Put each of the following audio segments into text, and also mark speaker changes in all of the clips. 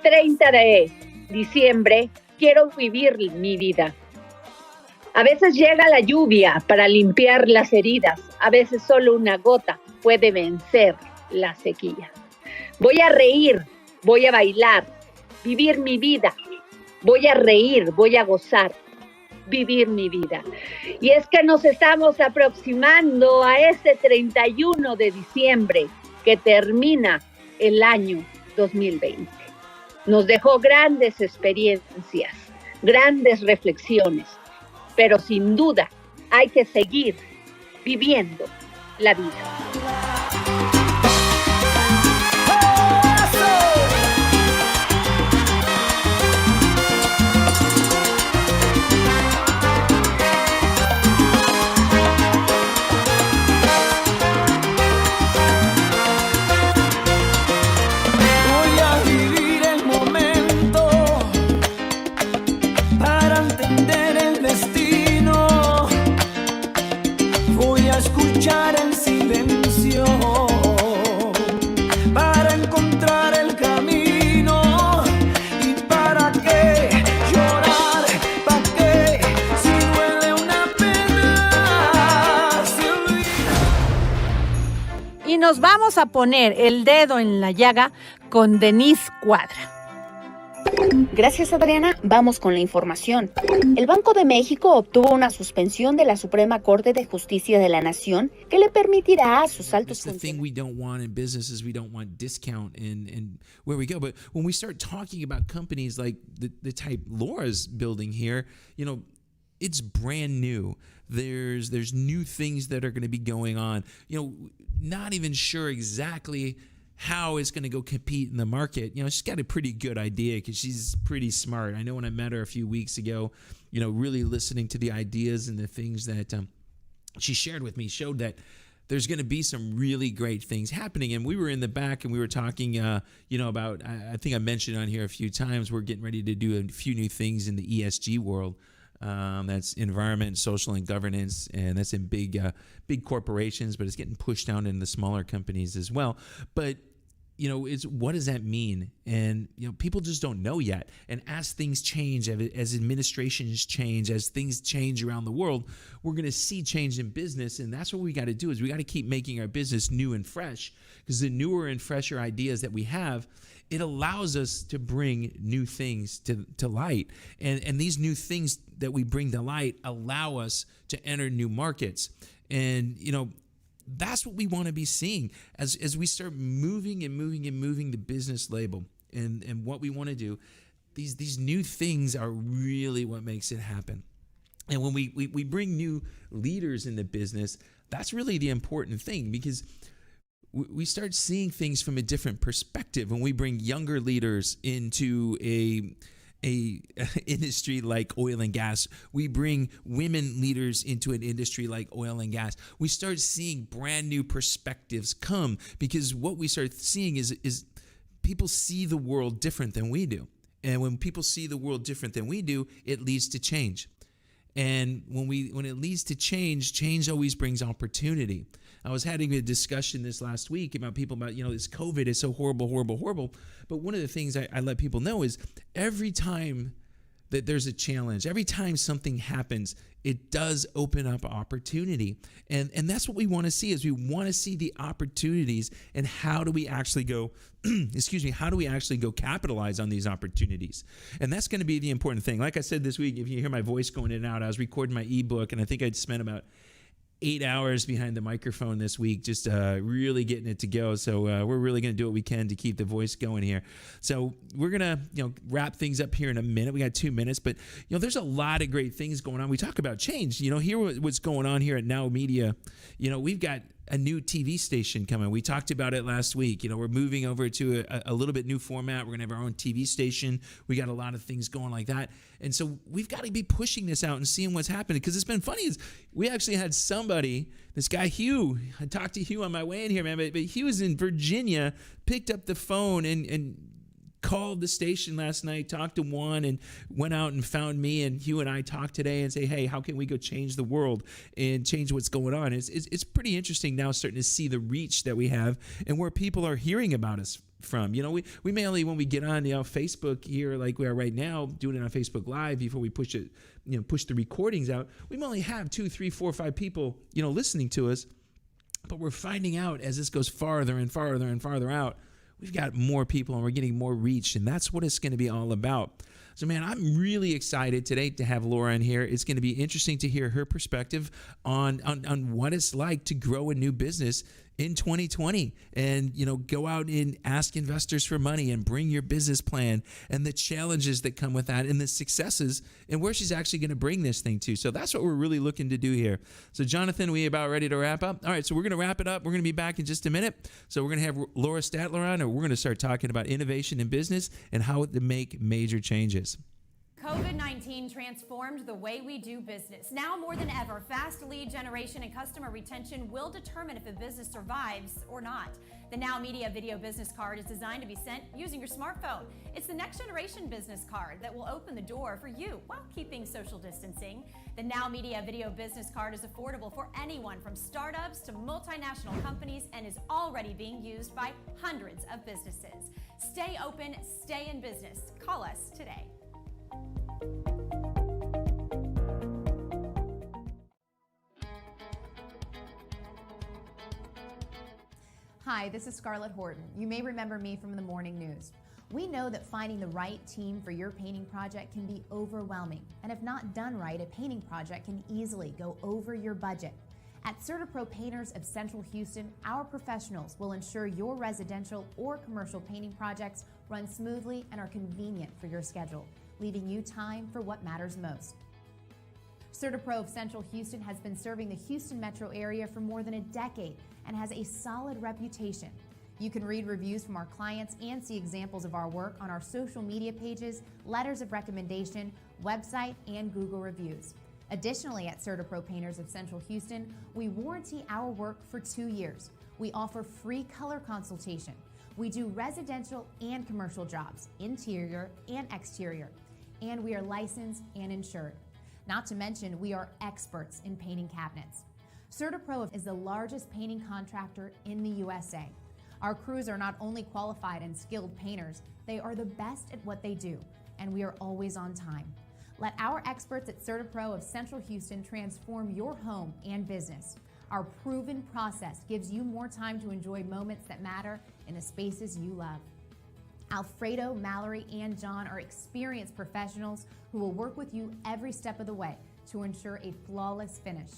Speaker 1: 30 de diciembre quiero vivir mi vida. A veces llega la lluvia para limpiar las heridas, a veces solo una gota puede vencer la sequía. Voy a reír, voy a bailar, vivir mi vida. Voy a reír, voy a gozar, vivir mi vida. Y es que nos estamos aproximando a este 31 de diciembre que termina el año 2020. Nos dejó grandes experiencias, grandes reflexiones, pero sin duda hay que seguir viviendo la vida.
Speaker 2: En silencio para encontrar el camino. ¿Y para qué llorar? ¿Para qué? Si duele una pena, se olvida.
Speaker 3: Y nos vamos a poner el dedo en la llaga con Denise Cuadra.
Speaker 4: Gracias, Adriana. Vamos con la información. El Banco de México obtuvo una suspensión de la Suprema Corte de Justicia de la Nación que le permitirá a sus altos
Speaker 5: funcionarios. The thing we don't want in business is we don't want discount in where we go. But when we start talking about companies like the type Laura's building here, you know, it's brand new. There's new things that are going to be going on. You know, not even sure exactly how it's going to go compete in the market. You know, she's got a pretty good idea because she's pretty smart. I know when I met her a few weeks ago, you know, really listening to the ideas and the things that she shared with me showed that there's going to be some really great things happening. And we were in the back and we were talking, you know, about, I think I mentioned on here a few times, we're getting ready to do a few new things in the ESG world. That's environment, social, and governance, and that's in big corporations, but it's getting pushed down in the smaller companies as well. But you know, it's what does that mean? And you know, people just don't know yet. And as things change, as administrations change, as things change around the world, we're going to see change in business, and that's what we got to do. Is we got to keep making our business new and fresh, because the newer and fresher ideas that we have, it allows us to bring new things to light. And these new things that we bring to light allow us to enter new markets. And, you know, that's what we want to be seeing as we start moving the business label and what we want to do. These new things are really what makes it happen. And when we bring new leaders in the business, that's really the important thing, because we start seeing things from a different perspective when we bring younger leaders into a industry like oil and gas. We bring women leaders into an industry like oil and gas. We start seeing brand new perspectives come, because what we start seeing is people see the world different than we do. And when people see the world different than we do, it leads to change. And when it leads to change always brings opportunity. I was having a discussion this last week about people about, you know, this COVID is so horrible. But one of the things I let people know is every time that there's a challenge, every time something happens, it does open up opportunity. And that's what we want to see, is we want to see the opportunities, and how do we actually go, how do we actually go capitalize on these opportunities? And that's going to be the important thing. Like I said this week, if you hear my voice going in and out, I was recording my ebook, and I think I'd spent about 8 hours behind the microphone this week, just really getting it to go. So we're really going to do what we can to keep the voice going here. So we're going to, you know, wrap things up here in a minute. We got 2 minutes, but you know, there's a lot of great things going on. We talk about change. You know, here what's going on here at Now Media. You know, we've got a new TV station coming. We talked about it last week. You know, we're moving over to a little bit new format. We're going to have our own TV station. We got a lot of things going like that. And so we've got to be pushing this out and seeing what's happening, because it's been funny. Is we actually had somebody, this guy Hugh, I talked to Hugh on my way in here, man, but he was in Virginia, picked up the phone and called the station last night, talked to Juan, and went out and found me, and Hugh and I talked today and say, hey, how can we go change the world and change what's going on? It's pretty interesting now, starting to see the reach that we have and where people are hearing about us from. We mainly, when we get on Facebook here, like we are right now, doing it on Facebook Live before we push it, push the recordings out, we only have 2, 3, 4, 5 people, listening to us. But we're finding out as this goes farther and farther and farther out, we've got more people and we're getting more reach, and that's what it's going to be all about. So, man, I'm really excited today to have Laura in here. It's going to be interesting to hear her perspective on what it's like to grow a new business in 2020 and, go out and ask investors for money and bring your business plan and the challenges that come with that and the successes and where she's actually going to bring this thing to. So that's what we're really looking to do here. So, Jonathan, we about ready to wrap up? All right, so we're going to wrap it up. We're going to be back in just a minute. So we're going to have Laura Statler on, and we're going to start talking about innovation in business and how to make major changes.
Speaker 6: COVID-19 transformed the way we do business. Now more than ever, fast lead generation and customer retention will determine if a business survives or not. The Now Media Video Business Card is designed to be sent using your smartphone. It's the next generation business card that will open the door for you while keeping social distancing. The Now Media Video Business Card is affordable for anyone from startups to multinational companies and is already being used by hundreds of businesses. Stay open, stay in business. Call us today.
Speaker 7: Hi, this is Scarlett Horton. You may remember me from the morning news. We know that finding the right team for your painting project can be overwhelming, and if not done right, a painting project can easily go over your budget. At CertaPro Painters of Central Houston, our professionals will ensure your residential or commercial painting projects run smoothly and are convenient for your schedule, leaving you time for what matters most. CertaPro of Central Houston has been serving the Houston metro area for more than a decade and has a solid reputation. You can read reviews from our clients and see examples of our work on our social media pages, letters of recommendation, website, and Google reviews. Additionally, at CertaPro Painters of Central Houston, we warranty our work for 2 years. We offer free color consultation. We do residential and commercial jobs, interior and exterior, and we are licensed and insured. Not to mention, we are experts in painting cabinets. CertaPro is the largest painting contractor in the USA. Our crews are not only qualified and skilled painters, they are the best at what they do, and we are always on time. Let our experts at CertaPro of Central Houston transform your home and business. Our proven process gives you more time to enjoy moments that matter in the spaces you love. Alfredo, Mallory, and John are experienced professionals who will work with you every step of the way to ensure a flawless finish.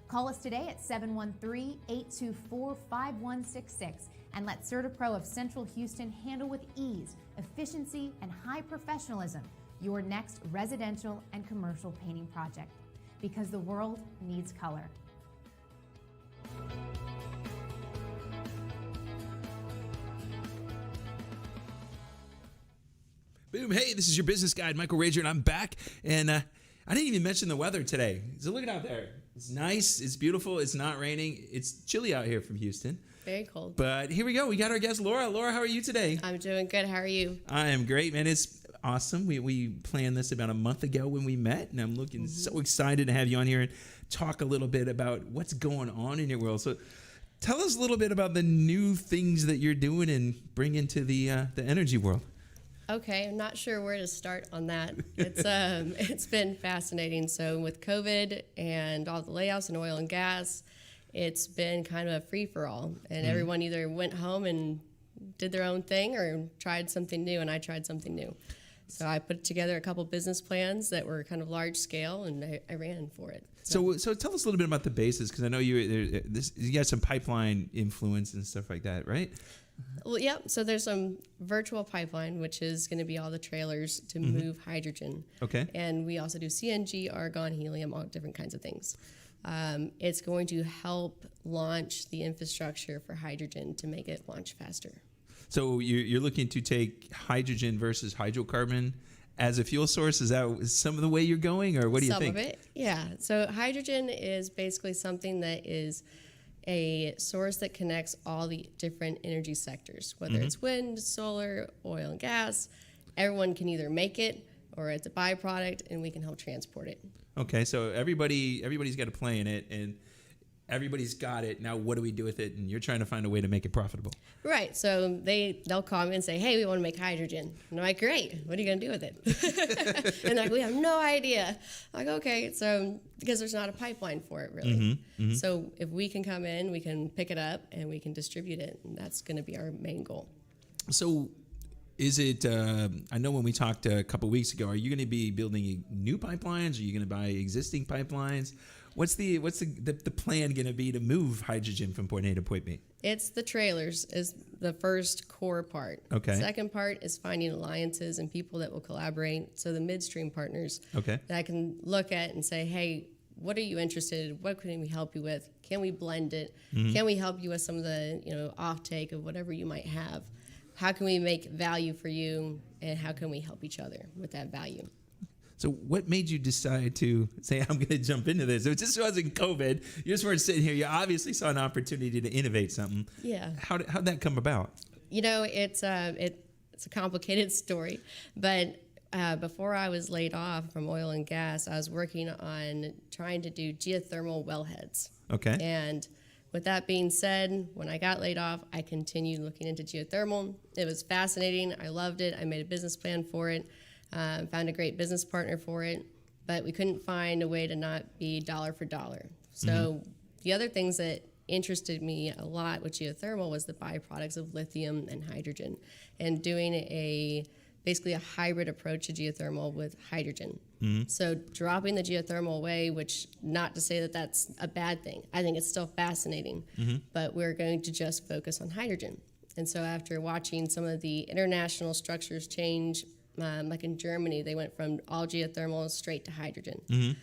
Speaker 7: Call us today at 713-824-5166 and let CertaPro of Central Houston handle with ease, efficiency, and high professionalism your next residential and commercial painting project, because the world needs color.
Speaker 5: Boom. Hey, this is your business guide, Michael Rager, and I'm back. And I didn't even mention the weather today. So look out there. It's nice. It's beautiful. It's not raining. It's chilly out here from Houston.
Speaker 8: Very cold.
Speaker 5: But here we go. We got our guest, Laura. Laura, how are you today?
Speaker 8: I'm doing good. How are you?
Speaker 5: I am great, man. It's awesome. We planned this about a month ago when we met, and I'm looking so excited to have you on here and talk a little bit about what's going on in your world. So tell us a little bit about the new things that you're doing and bring into the energy world.
Speaker 8: Okay, I'm not sure where to start on that. It's been fascinating. So with COVID and all the layoffs in oil and gas, it's been kind of a free-for-all, and everyone either went home and did their own thing or tried something new, and I tried something new. So I put together a couple business plans that were kind of large scale, and I ran for it.
Speaker 5: So tell us a little bit about the basis, because I know you got some pipeline influence and stuff like that, right?
Speaker 8: Well, yeah. So there's some virtual pipeline, which is going to be all the trailers to move hydrogen.
Speaker 5: Okay.
Speaker 8: And we also do CNG, argon, helium, all different kinds of things. It's going to help launch the infrastructure for hydrogen to make it launch faster.
Speaker 5: So you're looking to take hydrogen versus hydrocarbon as a fuel source? Is that some of the way you're going, or what do you think?
Speaker 8: Some of it, yeah. So hydrogen is basically something that is a source that connects all the different energy sectors, whether it's wind, solar, oil and gas. Everyone can either make it or it's a byproduct, and we can help transport it.
Speaker 5: Okay, so everybody's got a play in it, and everybody's got it. Now what do we do with it? And you're trying to find a way to make it profitable.
Speaker 8: Right. So they'll call me and say, hey, we want to make hydrogen. And I'm like, great. What are you going to do with it? And they're like, we have no idea. I'm like, okay. So because there's not a pipeline for it really. So if we can come in, we can pick it up and we can distribute it. And that's going to be our main goal.
Speaker 5: So is it, I know when we talked a couple weeks ago, are you going to be building new pipelines? Are you going to buy existing pipelines? What's the plan going to be to move hydrogen from point A to point B?
Speaker 8: It's the trailers is the first core part.
Speaker 5: Okay.
Speaker 8: Second part is finding alliances and people that will collaborate. So the midstream partners that I can look at and say, hey, what are you interested in? What can we help you with? Can we blend it? Can we help you with some of the offtake of whatever you might have? How can we make value for you, and how can we help each other with that value?
Speaker 5: So what made you decide to say, I'm going to jump into this? It just wasn't COVID. You just weren't sitting here. You obviously saw an opportunity to innovate something.
Speaker 8: Yeah.
Speaker 5: How'd that come about?
Speaker 8: It's a complicated story, but before I was laid off from oil and gas, I was working on trying to do geothermal wellheads.
Speaker 5: Okay.
Speaker 8: And with that being said, when I got laid off, I continued looking into geothermal. It was fascinating. I loved it. I made a business plan for it. Found a great business partner for it, but we couldn't find a way to not be dollar for dollar. So the other things that interested me a lot with geothermal was the byproducts of lithium and hydrogen, and doing basically a hybrid approach to geothermal with hydrogen. So dropping the geothermal away, which not to say that that's a bad thing. I think it's still fascinating, but we're going to just focus on hydrogen. And so after watching some of the international structures change, like in Germany, they went from all geothermal straight to hydrogen.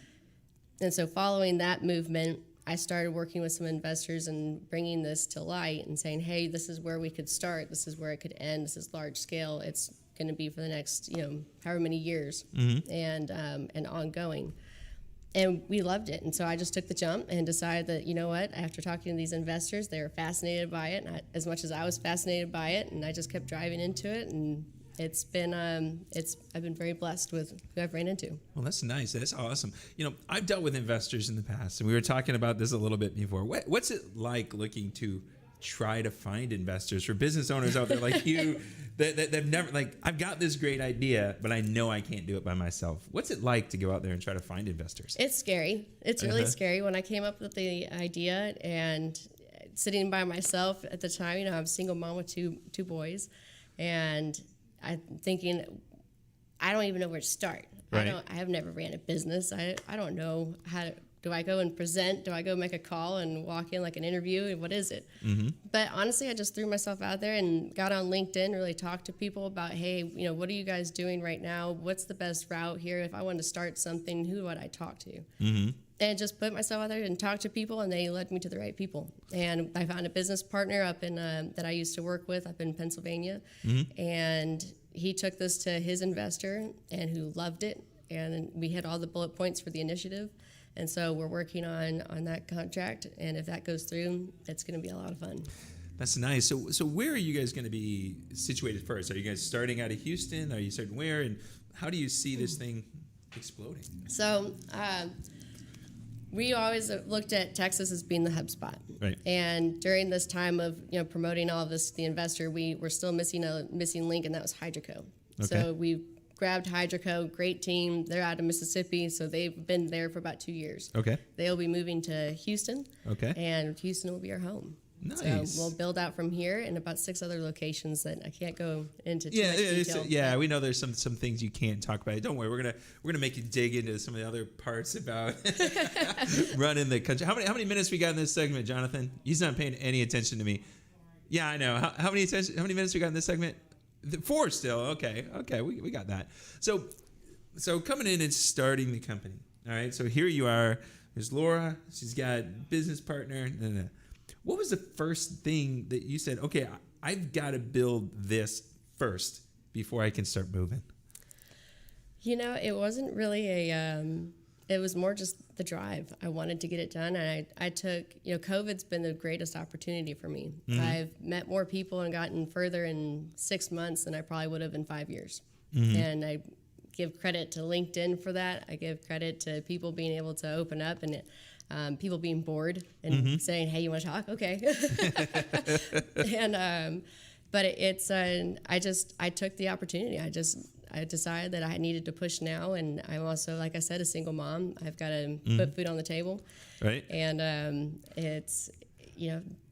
Speaker 8: And so following that movement, I started working with some investors and bringing this to light and saying, hey, this is where we could start. This is where it could end. This is large scale. It's going to be for the next, however many years and ongoing. And we loved it. And so I just took the jump and decided that, you know what, after talking to these investors, they were fascinated by it, and as much as I was fascinated by it, and I just kept driving into it. And it's been, I've been very blessed with who I've ran into.
Speaker 5: Well, that's nice. That's awesome. I've dealt with investors in the past, and we were talking about this a little bit before. What's it like looking to try to find investors for business owners out there like you that never, I've got this great idea, but I know I can't do it by myself. What's it like to go out there and try to find investors?
Speaker 8: It's scary. It's really scary. When I came up with the idea and sitting by myself at the time, I'm a single mom with two boys, and I'm thinking, I don't even know where to start.
Speaker 5: Right.
Speaker 8: I have never ran a business. I don't know how to. Do I go and present? Do I go make a call and walk in like an interview? What is it? But honestly, I just threw myself out there and got on LinkedIn, really talked to people about, hey, what are you guys doing right now? What's the best route here? If I wanted to start something, who would I talk to? And just put myself out there and talk to people, and they led me to the right people. And I found a business partner up in that I used to work with up in Pennsylvania, and he took this to his investor, and who loved it. And we had all the bullet points for the initiative. And so we're working on that contract, and if that goes through, it's going to be a lot of fun.
Speaker 5: That's nice. So where are you guys going to be situated first? Are you guys starting out of Houston? Are you starting where? And how do you see this thing exploding?
Speaker 8: So we always looked at Texas as being the hub spot.
Speaker 5: Right.
Speaker 8: And during this time of promoting all of this to the investor, we were still missing a missing link, and that was Hydroco.
Speaker 5: Okay.
Speaker 8: So we grabbed Hydroco, great team. They're out of Mississippi, so they've been there for about 2 years.
Speaker 5: Okay.
Speaker 8: They'll be moving to Houston.
Speaker 5: Okay.
Speaker 8: And Houston will be our home.
Speaker 5: Nice.
Speaker 8: So we'll build out from here in about 6 other locations that I can't go into too much detail.
Speaker 5: Yeah, we know there's some things you can't talk about. Don't worry, we're gonna make you dig into some of the other parts about running the country. How many minutes we got in this segment, Jonathan? He's not paying any attention to me. Yeah, I know. How many minutes we got in this segment? 4 still. Okay, we got that. So coming in and starting the company. All right. So here you are. There's Laura. She's got business partner. What was the first thing that you said? Okay, I've got to build this first before I can start moving.
Speaker 8: It wasn't really it was more just the drive. I wanted to get it done, and I took, COVID's been the greatest opportunity for me. I've met more people and gotten further in 6 months than I probably would have in 5 years. And I give credit to LinkedIn for that. I give credit to people being able to open up, and people being bored and saying, "Hey, you want to talk? Okay." And but I took the opportunity. I decided that I needed to push now, and I'm also, like I said, a single mom. I've got to put food on the table,
Speaker 5: right?
Speaker 8: And it's,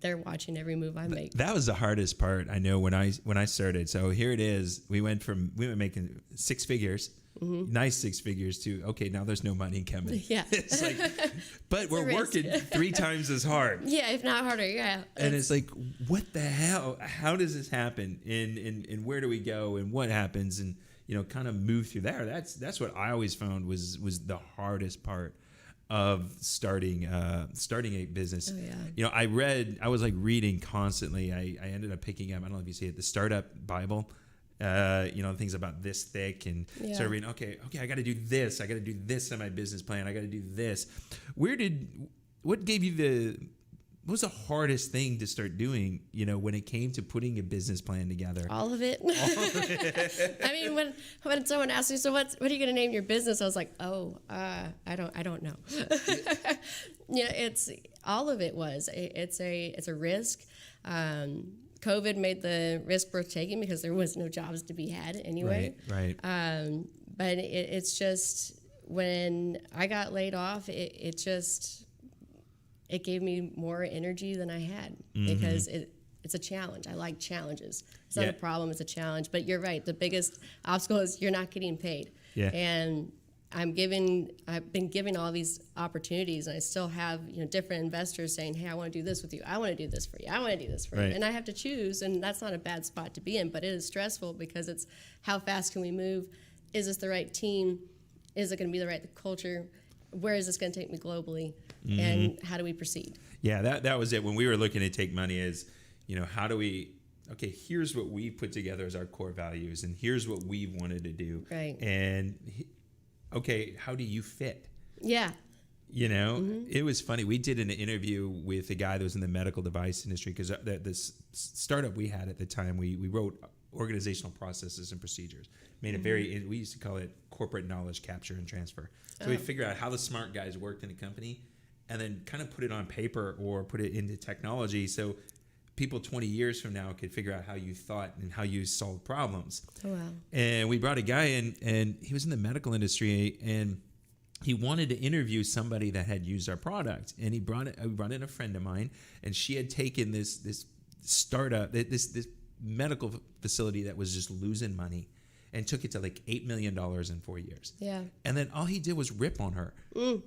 Speaker 8: they're watching every move I make.
Speaker 5: That was the hardest part. I know when I started. So here it is. We went making six figures, nice six figures, to okay, now there's no money coming.
Speaker 8: Yeah,
Speaker 5: it's like, but we're working 3 times as hard.
Speaker 8: Yeah, if not harder. Yeah,
Speaker 5: and it's like, what the hell? How does this happen? And where do we go? And what happens? And kind of move through there. That's what I always found was the hardest part of starting a business.
Speaker 8: Oh, yeah.
Speaker 5: I was like reading constantly. I ended up picking up, I don't know if you see it, the Startup Bible. Things about this thick, and started reading. Okay, I got to do this. I got to do this in my business plan. I got to do this. What gave you what was the hardest thing to start doing, when it came to putting a business plan together?
Speaker 8: All of it. I mean, when someone asks me, so what are you going to name your business? I was like, I don't know. It's all of it was. It's a risk. COVID made the risk worth taking because there was no jobs to be had anyway.
Speaker 5: Right.
Speaker 8: But it's just, when I got laid off, it gave me more energy than I had, because it's a challenge. I like challenges. It's not a problem, it's a challenge. But you're right. The biggest obstacle is you're not getting paid.
Speaker 5: Yeah.
Speaker 8: And I've been giving all these opportunities, and I still have different investors saying, "Hey, I want to do this with you. I want to do this for you. I want to do this for you." And I have to choose, and that's not a bad spot to be in, but it is stressful because it's how fast can we move? Is this the right team? Is it going to be the right culture? Where is this going to take me globally? And how do we proceed? Yeah,
Speaker 5: that was it. When we were looking to take money, is, how do we, okay, here's what we put together as our core values, and here's what we wanted to do.
Speaker 8: Right.
Speaker 5: And, okay, how do you fit?
Speaker 8: Yeah.
Speaker 5: It was funny. We did an interview with a guy that was in the medical device industry, because this startup we had at the time, we wrote organizational processes and procedures. Made it we used to call it corporate knowledge capture and transfer. So we figured out how the smart guys worked in a company, and then kind of put it on paper or put it into technology, so people 20 years from now could figure out how you thought and how you solved problems.
Speaker 8: Oh, wow.
Speaker 5: And we brought a guy in, and he was in the medical industry, and he wanted to interview somebody that had used our product. And we brought in a friend of mine, and she had taken this startup, this medical facility that was just losing money, and took it to like $8 million in 4 years.
Speaker 8: Yeah.
Speaker 5: And then all he did was rip on her.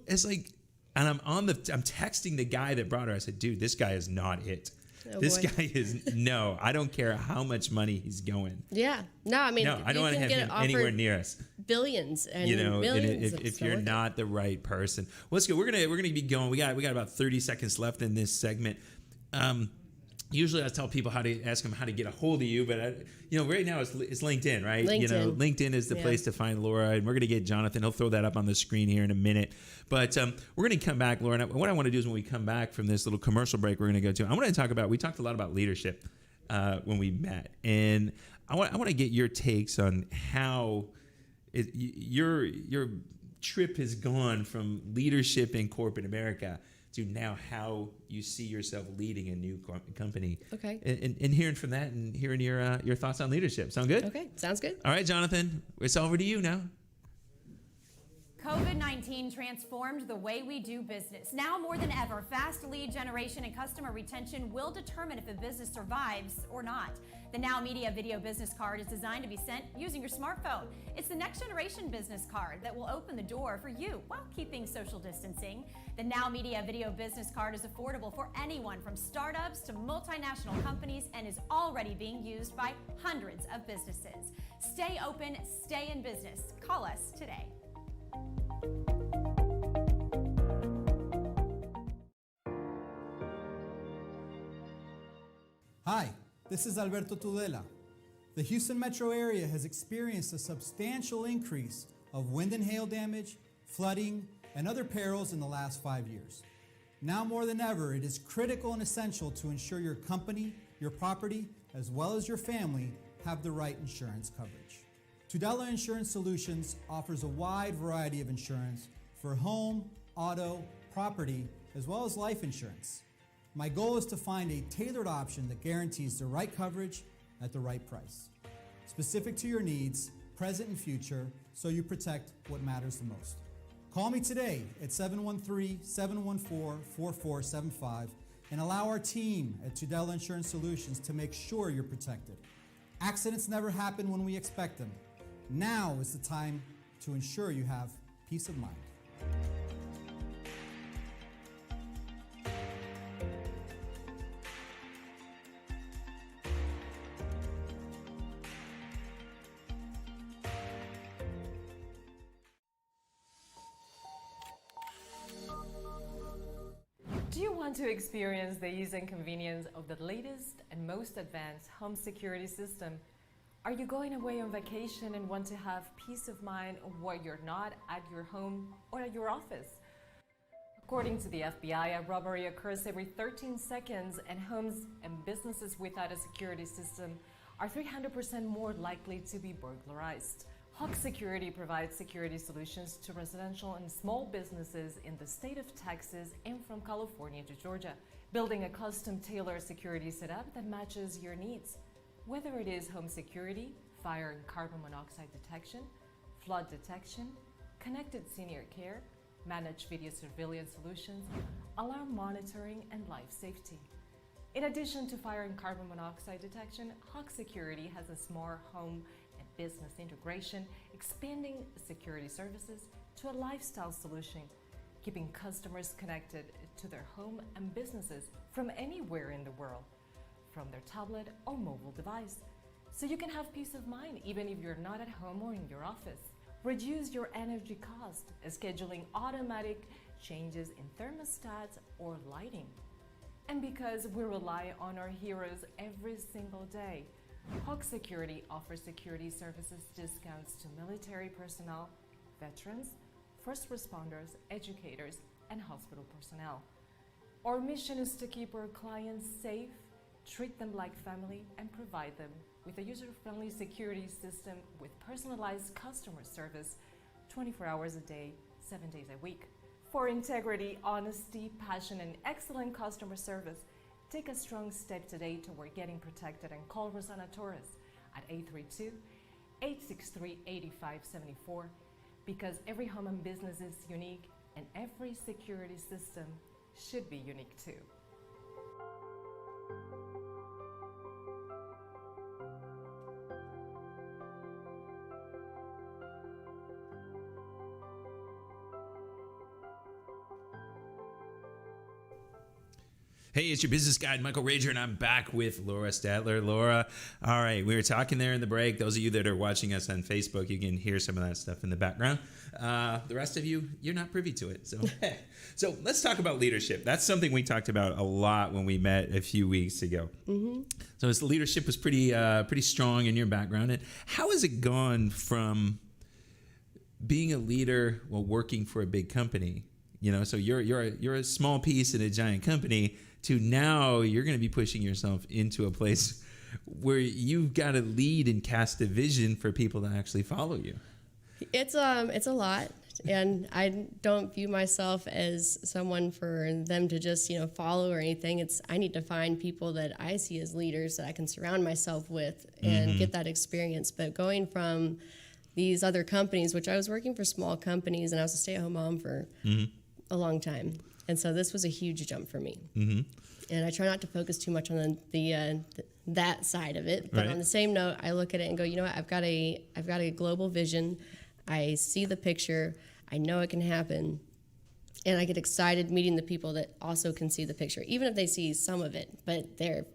Speaker 5: It's like, and I'm texting the guy that brought her. I said, "Dude, this guy is not it.
Speaker 8: Oh,
Speaker 5: this
Speaker 8: boy.
Speaker 5: guy is, no, I don't care how much money he's going."
Speaker 8: Yeah. No, I mean,
Speaker 5: no, I don't want to have him anywhere near us.
Speaker 8: Billions and
Speaker 5: And
Speaker 8: millions.
Speaker 5: if you're not the right person, well, let's go. We're gonna be going. We got about 30 seconds left in this segment. Usually I tell people ask them how to get a hold of you, but right now it's LinkedIn, right?
Speaker 8: LinkedIn.
Speaker 5: LinkedIn is the place to find Laura, and we're going to get Jonathan. He'll throw that up on the screen here in a minute. But we're going to come back, Laura. And what I want to do is, when we come back from this little commercial break we're going to go to, I want to talk about, we talked a lot about leadership when we met, and I want to get your takes on how your trip has gone from leadership in corporate America to now how you see yourself leading a new company.
Speaker 8: Okay.
Speaker 5: And hearing from that, and hearing your thoughts on leadership. Sound good?
Speaker 8: Okay, sounds good.
Speaker 5: All right, Jonathan, it's over to you now.
Speaker 6: COVID-19 transformed the way we do business. Now more than ever, fast lead generation and customer retention will determine if a business survives or not. The Now Media Video Business Card is designed to be sent using your smartphone. It's the next generation business card that will open the door for you while keeping social distancing. The Now Media Video Business Card is affordable for anyone from startups to multinational companies, and is already being used by hundreds of businesses. Stay open, stay in business. Call us today.
Speaker 9: Hi, this is Alberto Tudela. The Houston metro area has experienced a substantial increase of wind and hail damage, flooding, and other perils in the last 5 years. Now more than ever, it is critical and essential to ensure your company, your property, as well as your family have the right insurance coverage. $2 Insurance Solutions offers a wide variety of insurance for home, auto, property, as well as life insurance. My goal is to find a tailored option that guarantees the right coverage at the right price, specific to your needs, present and future, so you protect what matters the most. Call me today at 713-714-4475 and allow our team at Tudela Insurance Solutions to make sure you're protected. Accidents never happen when we expect them. Now is the time to ensure you have peace of mind.
Speaker 10: Do you want to experience the ease and convenience of the latest and most advanced home security system? Are you going away on vacation and want to have peace of mind while you're not at your home or at your office? According to the FBI, a robbery occurs every 13 seconds, and homes and businesses without a security system are 300% more likely to be burglarized. Hawk Security provides security solutions to residential and small businesses in the state of Texas and from California to Georgia, building a custom-tailored security setup that matches your needs. Whether it is home security, fire and carbon monoxide detection, flood detection, connected senior care, managed video surveillance solutions, alarm monitoring, and life safety. In addition to fire and carbon monoxide detection, Hawk Security has a smart home and business integration, expanding security services to a lifestyle solution, keeping customers connected to their home and businesses from anywhere in the world, from their tablet or mobile device, so you can have peace of mind even if you're not at home or in your office. Reduce your energy cost, scheduling automatic changes in thermostats or lighting. And because we rely on our heroes every single day, Hawk Security offers security services discounts to military personnel, veterans, first responders, educators, and hospital personnel. Our mission is to keep our clients safe, treat them like family, and provide them with a user-friendly security system with personalized customer service 24 hours a day, 7 days a week. For integrity, honesty, passion, and excellent customer service, take a strong step today toward getting protected and call Rosanna Torres at 832-863-8574, because every home and business is unique and every security system should be unique too.
Speaker 5: Hey, it's your business guide, Michael Rager, and I'm back with Laura Statler. Laura, all right, we were talking there in the break. Those of you that are watching us on Facebook, you can hear some of that stuff in the background. The rest of you, you're not privy to it. So let's talk about leadership. That's something we talked about a lot when we met a few weeks ago. Mm-hmm. So this leadership was pretty strong in your background. And how has it gone from being a leader while working for a big company? You know, so you're a small piece in a giant company, to now you're going to be pushing yourself into a place where you've got to lead and cast a vision for people to actually follow you.
Speaker 8: It's a lot, and I don't view myself as someone for them to just follow or anything. I need to find people that I see as leaders that I can surround myself with and get that experience. But going from these other companies, which I was working for small companies, and I was a stay-at-home mom for a long time. And so this was a huge jump for me. Mm-hmm. And I try not to focus too much on that side of it. But on the same note, I look at it and go, you know what, I've got a global vision. I see the picture. I know it can happen. And I get excited meeting the people that also can see the picture, even if they see some of it, but they're,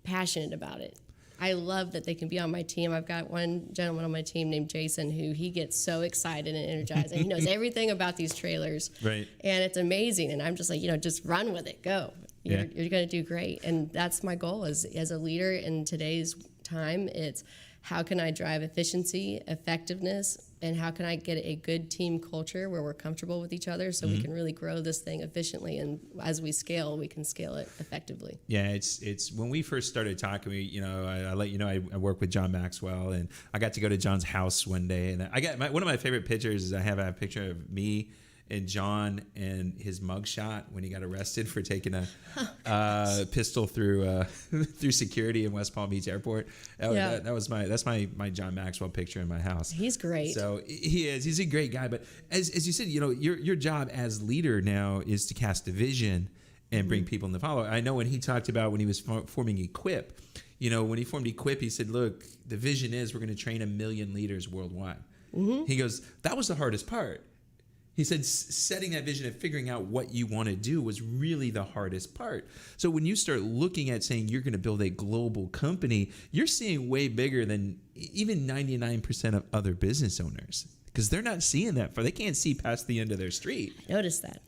Speaker 8: passionate about it. I love that they can be on my team. I've got one gentleman on my team named Jason who he gets so excited and energized. And he knows everything about these trailers. Right. And it's amazing. And I'm just like, just run with it. Go. You're going to do great. And that's my goal as a leader in today's time. It's how can I drive efficiency, effectiveness, and how can I get a good team culture where we're comfortable with each other so we can really grow this thing efficiently, and as we scale, we can scale it effectively.
Speaker 5: Yeah, it's when we first started talking, I let you know I work with John Maxwell, and I got to go to John's house one day, and I got one of my favorite pictures is I have a picture of me and John and his mugshot when he got arrested for taking a pistol through through security in West Palm Beach Airport. That's my John Maxwell picture in my house.
Speaker 8: He's great.
Speaker 5: So he is. He's a great guy. But as you said, your job as leader now is to cast a vision and bring people in the follow. I know when he talked about when he was forming Equip, when he formed Equip, he said, look, the vision is we're going to train 1 million leaders worldwide. He goes, that was the hardest part. He said setting that vision and figuring out what you want to do was really the hardest part. So when you start looking at saying you're going to build a global company, you're seeing way bigger than even 99% of other business owners, because they're not seeing that far. They can't see past the end of their street.
Speaker 8: Notice that.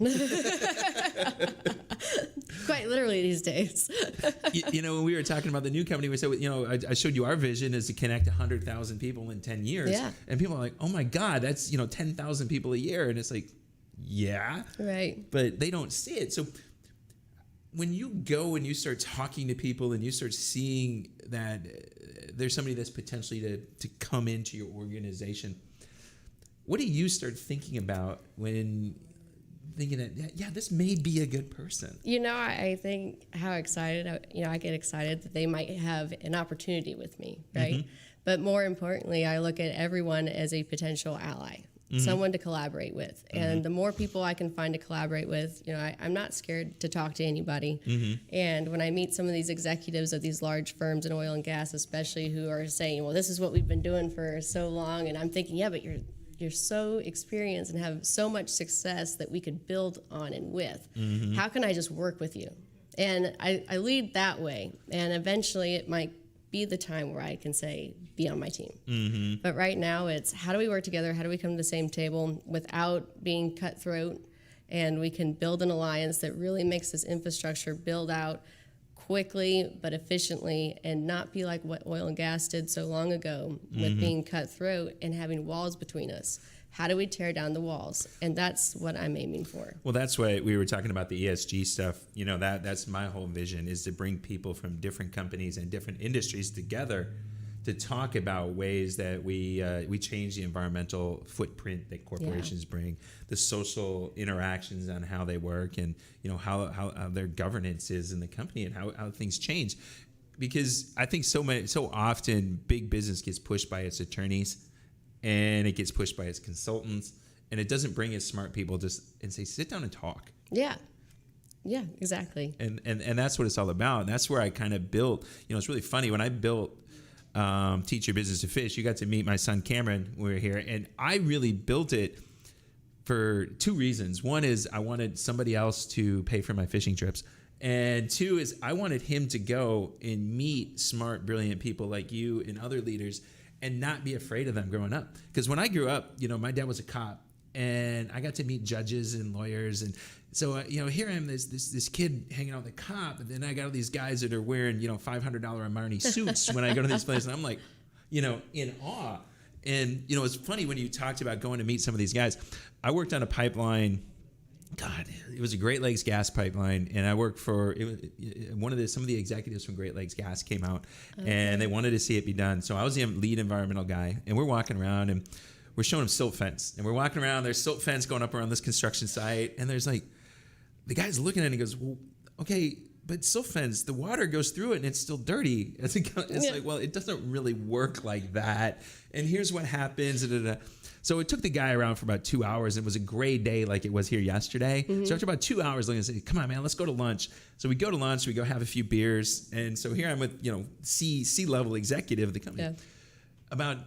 Speaker 8: Quite literally these days.
Speaker 5: When we were talking about the new company, we said, I showed you our vision is to connect 100,000 people in 10 years. Yeah. And people are like, oh my God, that's, 10,000 people a year. And it's like, yeah.
Speaker 8: Right.
Speaker 5: But they don't see it. So when you go and you start talking to people and you start seeing that there's somebody that's potentially to come into your organization, what do you start thinking about when thinking that, this may be a good person?
Speaker 8: I think how excited, I get excited that they might have an opportunity with me, right? Mm-hmm. But more importantly, I look at everyone as a potential ally, someone to collaborate with. Mm-hmm. And the more people I can find to collaborate with, I'm not scared to talk to anybody. Mm-hmm. And when I meet some of these executives of these large firms in oil and gas, especially, who are saying, well, this is what we've been doing for so long. And I'm thinking, yeah, but you're so experienced and have so much success that we could build on and with. Mm-hmm. How can I just work with you? And I lead that way. And eventually it might be the time where I can say, be on my team. Mm-hmm. But right now it's, how do we work together? How do we come to the same table without being cutthroat? And we can build an alliance that really makes this infrastructure build out quickly but efficiently, and not be like what oil and gas did so long ago with being cutthroat and having walls between us. How do we tear down the walls? And that's what I'm aiming for.
Speaker 5: Well, that's why we were talking about the ESG stuff. That's my whole vision, is to bring people from different companies and different industries together to talk about ways that we change the environmental footprint that corporations bring, the social interactions on how they work, and how their governance is in the company, and how things change. Because I think so often big business gets pushed by its attorneys, and it gets pushed by its consultants, and it doesn't bring its smart people and say, sit down and talk.
Speaker 8: Yeah. Yeah, exactly.
Speaker 5: And that's what it's all about. And that's where I kind of built, it's really funny when I built Teach Your Business to Fish. You got to meet my son Cameron when we were here, and I really built it for two reasons. One is I wanted somebody else to pay for my fishing trips, and two is I wanted him to go and meet smart, brilliant people like you and other leaders, and not be afraid of them growing up. Because when I grew up, my dad was a cop, and I got to meet judges and lawyers, and so here I am, this kid hanging out with a cop, and then I got all these guys that are wearing $500 Armani suits when I go to these places, and I'm like, in awe. And it's funny when you talked about going to meet some of these guys. I worked on a pipeline. God, it was a Great Lakes gas pipeline, and I worked for some of the executives from Great Lakes Gas came out, and they wanted to see it be done. So I was the lead environmental guy, and we're walking around and we're showing them silt fence, and we're walking around. There's silt fence going up around this construction site, and there's like, the guy's looking at it and he goes, well, okay, but silt fence, the water goes through it and it's still dirty. It's like, well, it doesn't really work like that. And here's what happens. So it took the guy around for about 2 hours. It was a gray day like it was here yesterday. Mm-hmm. So after about 2 hours, I said, come on, man, let's go to lunch. So we go to lunch, we go have a few beers. And so here I'm with, C-level executive of the company. Yeah. About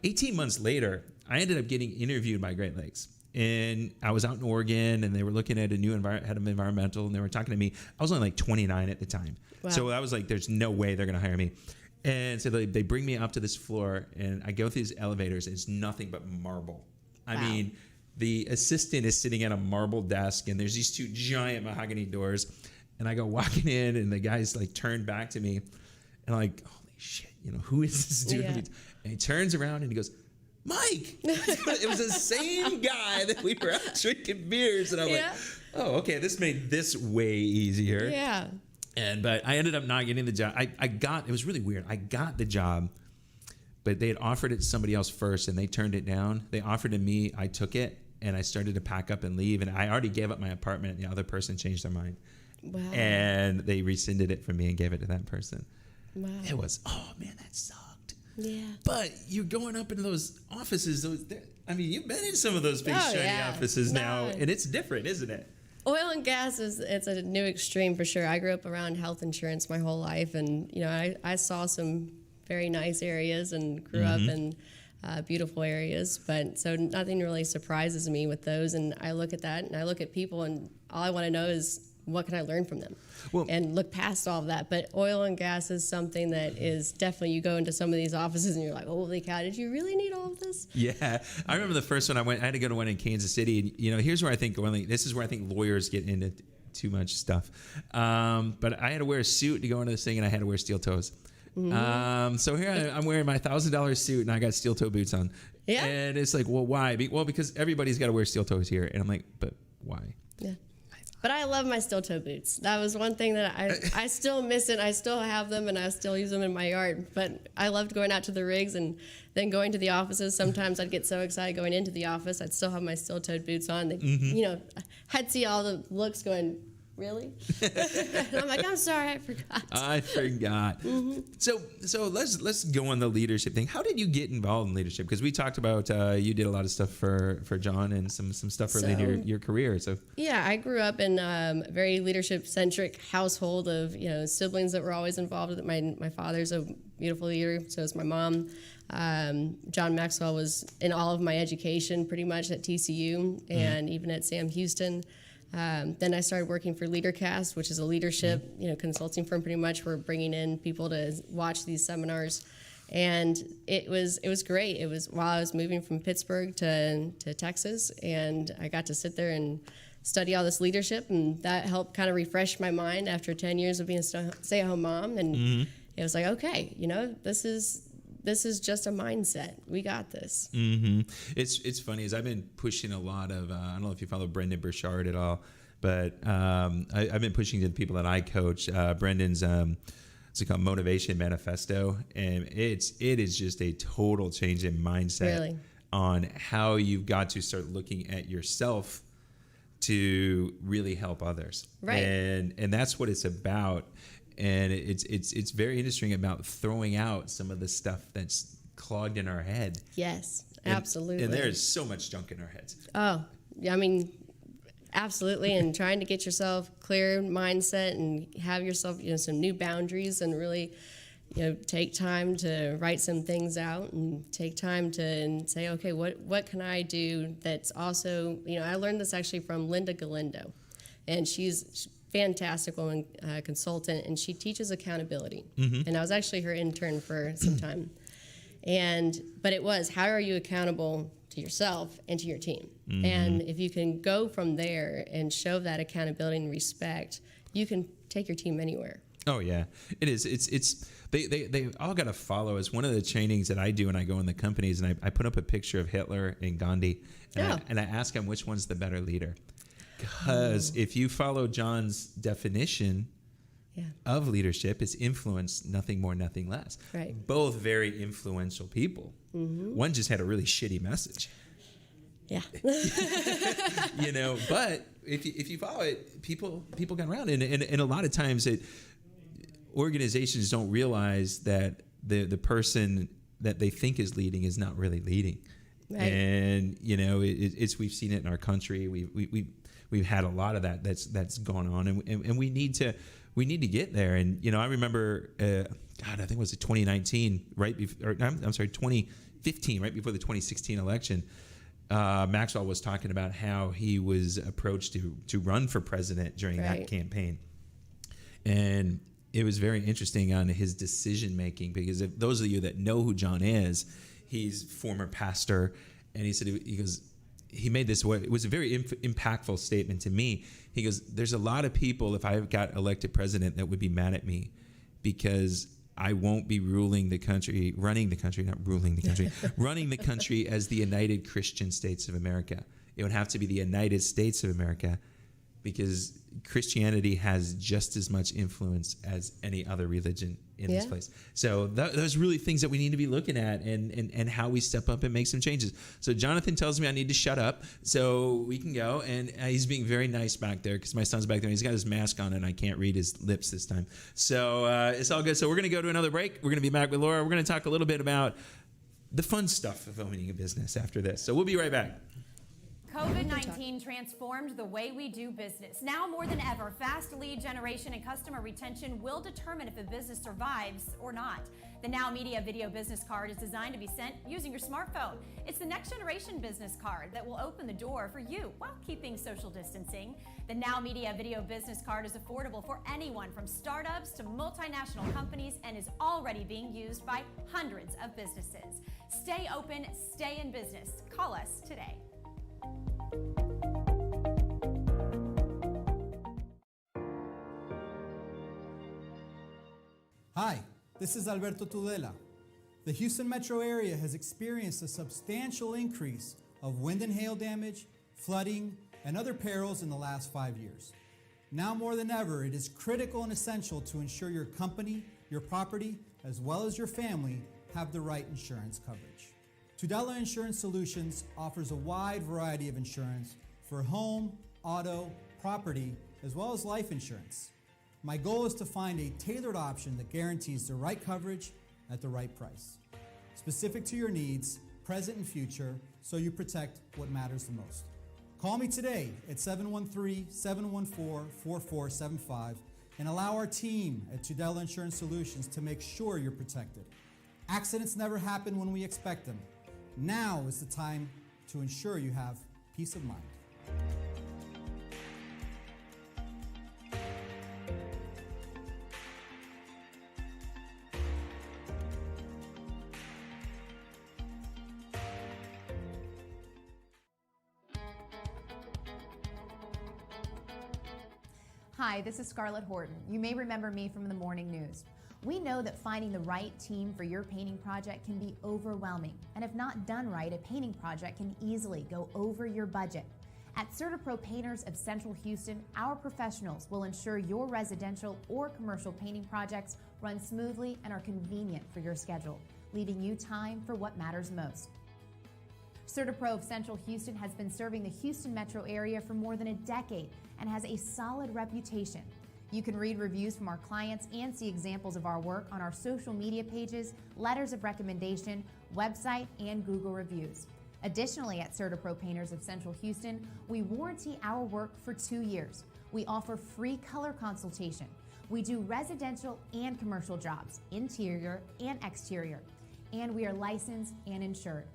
Speaker 5: 18 months later, I ended up getting interviewed by Great Lakes. And I was out in Oregon, and they were looking at a new head of environmental, and they were talking to me. I was only like 29 at the time. Wow. So I was like, there's no way they're going to hire me. And so they bring me up to this floor, and I go through these elevators, and it's nothing but marble. I mean, the assistant is sitting at a marble desk, and there's these two giant mahogany doors. And I go walking in, and the guy's like turned back to me, and I'm like, holy shit, who is this dude? Yeah. And he turns around, and he goes, Mike. It was the same guy that we were out drinking beers, and I'm like, oh, okay, this made this way easier.
Speaker 8: Yeah.
Speaker 5: But I ended up not getting the job. It was really weird. I got the job, but they had offered it to somebody else first, and they turned it down. They offered it to me. I took it, and I started to pack up and leave, and I already gave up my apartment, and the other person changed their mind.
Speaker 8: Wow.
Speaker 5: And they rescinded it from me and gave it to that person.
Speaker 8: Wow.
Speaker 5: It was, oh man, that sucked.
Speaker 8: Yeah.
Speaker 5: But you're going up into those offices. You've been in some of those big shiny offices now, and it's different, isn't it?
Speaker 8: Oil and gas it's a new extreme for sure. I grew up around health insurance my whole life, and I saw some very nice areas and grew up in beautiful areas. But so nothing really surprises me with those. And I look at that, and I look at people, and all I want to know is, what can I learn from them? And look past all of that. But oil and gas is something that is definitely, you go into some of these offices and you're like, holy cow, did you really need all of this?
Speaker 5: Yeah. I remember the first one I had to go to one in Kansas City. And, here's where I think, this is where I think lawyers get into too much stuff. But I had to wear a suit to go into this thing, and I had to wear steel toes. So here I'm wearing my $1,000 suit, and I got steel toe boots on. Yeah. And it's like, well, why? Well, because everybody's got to wear steel toes here. And I'm like, but why?
Speaker 8: Yeah. But I love my steel toe boots. That was one thing that I still miss it. I still have them, and I still use them in my yard. But I loved going out to the rigs and then going to the offices. Sometimes I'd get so excited going into the office, I'd still have my steel-toed boots on. I'd see all the looks going, really? And I'm like, I'm sorry, I forgot.
Speaker 5: So let's go on the leadership thing. How did you get involved in leadership? Because we talked about you did a lot of stuff for John and some stuff early in your career. So
Speaker 8: yeah, I grew up in a very leadership centric household of siblings that were always involved. My father's a beautiful leader, so is my mom. John Maxwell was in all of my education pretty much at TCU and even at Sam Houston. Then I started working for LeaderCast, which is a leadership, consulting firm pretty much. We're bringing in people to watch these seminars. And it was great. It was while I was moving from Pittsburgh to Texas, and I got to sit there and study all this leadership, and that helped kind of refresh my mind after 10 years of being a stay-at-home mom. And it was like, okay, this is just a mindset. We got this.
Speaker 5: It's funny, as I've been pushing a lot of, I don't know if you follow Brendan Burchard at all, but I've been pushing to the people that I coach. Brendan's, it's called Motivation Manifesto, and it is just a total change in mindset on how you've got to start looking at yourself to really help others. Right. And that's what it's about. And it's very interesting about throwing out some of the stuff that's clogged in our head.
Speaker 8: Yes, absolutely.
Speaker 5: And there's so much junk in our heads.
Speaker 8: Oh, I mean, absolutely. And trying to get yourself clear mindset and have yourself, some new boundaries, and really, take time to write some things out and take time to say, okay, what can I do that's also, I learned this actually from Linda Galindo, and she's fantastic woman, consultant, and she teaches accountability. And I was actually her intern for some time. But it was, how are you accountable to yourself and to your team? And if you can go from there and show that accountability and respect, you can take your team anywhere.
Speaker 5: Oh yeah, it is. They all got to follow. As one of the trainings that I do when I go in the companies, and I put up a picture of Hitler and Gandhi, and I ask them which one's the better leader. Because if you follow John's definition of leadership, it's influence, nothing more, nothing less.
Speaker 8: Right.
Speaker 5: Both very influential people. One just had a really shitty message.
Speaker 8: Yeah.
Speaker 5: But if you follow it, people got around. And a lot of times organizations don't realize that the person that they think is leading is not really leading. Right. And we've seen it in our country. We've had a lot of that's gone on, and we need to get there. And I remember, I think it was 2019, right before, 2015, right before the 2016 election. Maxwell was talking about how he was approached to run for president during that campaign, and it was very interesting on his decision making, because if those of you that know who John is, he's former pastor, and he made this, it was a very impactful statement to me. He goes, there's a lot of people, if I got elected president, that would be mad at me because I won't be running the country as the United Christian States of America. It would have to be the United States of America, because Christianity has just as much influence as any other religion in this place. So those are really things that we need to be looking at and how we step up and make some changes. So Jonathan tells me I need to shut up so we can go. And he's being very nice back there because my son's back there. He's got his mask on and I can't read his lips this time. So it's all good. So we're going to go to another break. We're going to be back with Laura. We're going to talk a little bit about the fun stuff of owning a business after this. So we'll be right back.
Speaker 6: COVID-19 transformed the way we do business. Now more than ever, fast lead generation and customer retention will determine if a business survives or not. The Now Media Video Business Card is designed to be sent using your smartphone. It's the next generation business card that will open the door for you while keeping social distancing. The Now Media Video Business Card is affordable for anyone from startups to multinational companies and is already being used by hundreds of businesses. Stay open, stay in business. Call us today.
Speaker 9: Hi, this is Alberto Tudela. The Houston metro area has experienced a substantial increase of wind and hail damage, flooding, and other perils in the last 5 years. Now more than ever, it is critical and essential to ensure your company, your property, as well as your family have the right insurance coverage. Tudela Insurance Solutions offers a wide variety of insurance for home, auto, property, as well as life insurance. My goal is to find a tailored option that guarantees the right coverage at the right price, specific to your needs, present and future, so you protect what matters the most. Call me today at 713-714-4475 and allow our team at Tudela Insurance Solutions to make sure you're protected. Accidents never happen when we expect them. Now is the time to ensure you have peace of mind.
Speaker 7: Hi, this is Scarlett Horton. You may remember me from the morning news. We know that finding the right team for your painting project can be overwhelming, and if not done right, a painting project can easily go over your budget. At CertaPro Painters of Central Houston, our professionals will ensure your residential or commercial painting projects run smoothly and are convenient for your schedule, leaving you time for what matters most. CertaPro of Central Houston has been serving the Houston metro area for more than a decade and has a solid reputation. You can read reviews from our clients and see examples of our work on our social media pages, letters of recommendation, website, and Google reviews. Additionally, at CertaPro Painters of Central Houston, we warranty our work for 2 years. We offer free color consultation. We do residential and commercial jobs, interior and exterior, and we are licensed and insured.